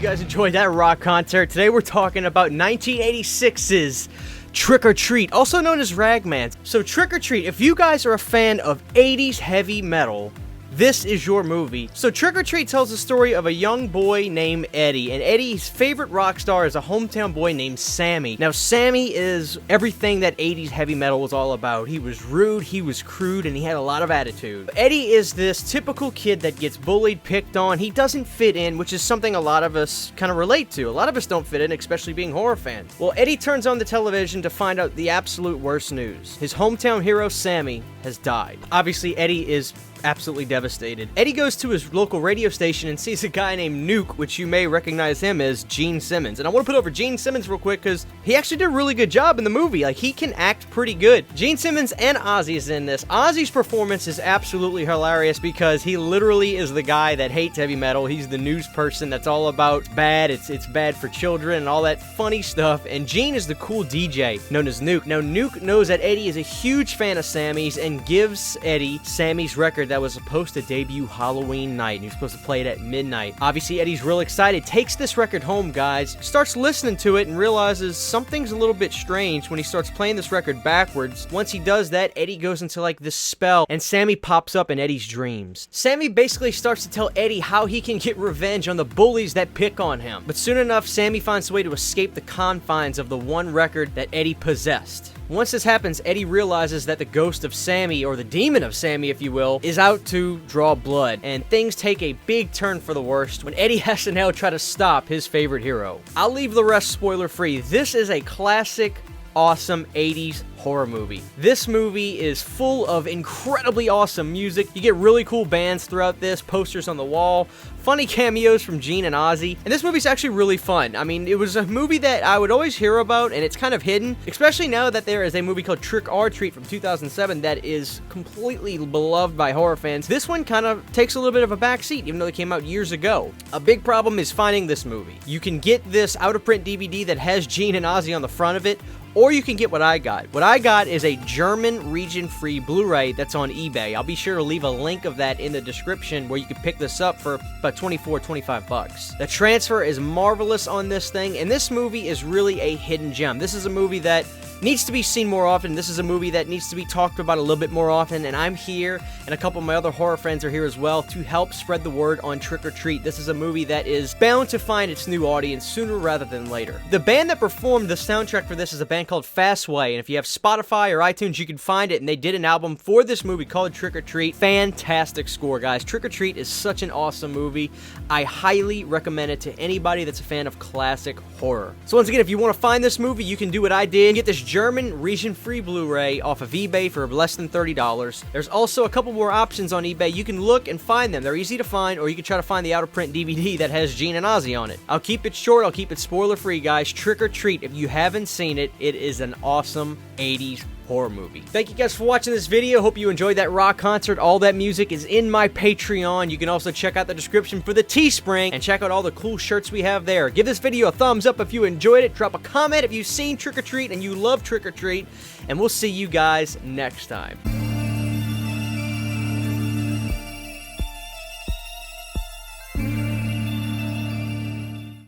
guys enjoyed that rock concert. Today we're talking about 1986's Trick or Treat, also known as Ragman. So Trick or Treat, if you guys are a fan of 80s heavy metal, this is your movie. So Trick or Treat tells the story of a young boy named Eddie, and Eddie's favorite rock star is a hometown boy named Sammy. Now Sammy is everything that 80s heavy metal was all about. He was rude, he was crude, and he had a lot of attitude. Eddie is this typical kid that gets bullied, picked on. He doesn't fit in, which is something a lot of us kind of relate to. A lot of us don't fit in, especially being horror fans. Well, Eddie turns on the television to find out the absolute worst news. His hometown hero, Sammy, has died. Obviously, Eddie is absolutely devastated. Eddie goes to his local radio station and sees a guy named Nuke, which you may recognize him as Gene Simmons. And I want to put over Gene Simmons real quick because he actually did a really good job in the movie. Like, he can act pretty good. Gene Simmons and Ozzy is in this. Ozzy's performance is absolutely hilarious because he literally is the guy that hates heavy metal. He's the news person that's all about bad. It's bad for children and all that funny stuff. And Gene is the cool DJ known as Nuke. Now, Nuke knows that Eddie is a huge fan of Sammy's and gives Eddie Sammy's record that was supposed to debut Halloween night, and he was supposed to play it at midnight. Obviously, Eddie's real excited, takes this record home, guys, starts listening to it, and realizes something's a little bit strange when he starts playing this record backwards. Once he does that, Eddie goes into like this spell, and Sammy pops up in Eddie's dreams. Sammy basically starts to tell Eddie how he can get revenge on the bullies that pick on him. But soon enough, Sammy finds a way to escape the confines of the one record that Eddie possessed. Once this happens, Eddie realizes that the ghost of Sammy, or the demon of Sammy, if you will, is out to draw blood, and things take a big turn for the worst when Eddie has to now try to stop his favorite hero. I'll leave the rest spoiler-free. This is a classic, awesome 80s horror movie. This movie is full of incredibly awesome music. You get really cool bands throughout this, posters on the wall, funny cameos from Gene and Ozzy, and this movie's actually really fun. I mean, it was a movie that I would always hear about, and it's kind of hidden, especially now that there is a movie called Trick or Treat from 2007 that is completely beloved by horror fans. This one kind of takes a little bit of a backseat, even though it came out years ago. A big problem is finding this movie. You can get this out-of-print DVD that has Gene and Ozzy on the front of it, or you can get what I got. What I got is a German region-free Blu-ray that's on eBay. I'll be sure to leave a link of that in the description where you can pick this up for about $24-25. The transfer is marvelous on this thing, and this movie is really a hidden gem. This is a movie that needs to be seen more often. This is a movie that needs to be talked about a little bit more often, and I'm here, and a couple of my other horror friends are here as well to help spread the word on Trick or Treat. This is a movie that is bound to find its new audience sooner rather than later. The band that performed the soundtrack for this is a band called Fastway, and if you have Spotify or iTunes, you can find it, and they did an album for this movie called Trick or Treat. Fantastic score, guys. Trick or Treat is such an awesome movie. I highly recommend it to anybody that's a fan of classic horror. So once again, if you want to find this movie, you can do what I did. Get this German region-free Blu-ray off of eBay for less than $30. There's also a couple more options on eBay. You can look and find them. They're easy to find, or you can try to find the out-of-print DVD that has Gene and Ozzy on it. I'll keep it short. I'll keep it spoiler-free, guys. Trick or Treat. If you haven't seen it, it is an awesome 80s horror movie. Thank you guys for watching this video. Hope you enjoyed that rock concert. All that music is in my Patreon. You can also check out the description for the Teespring and check out all the cool shirts we have there. Give this video a thumbs up if you enjoyed it. Drop a comment if you've seen Trick or Treat and you love Trick or Treat, and we'll see you guys next time.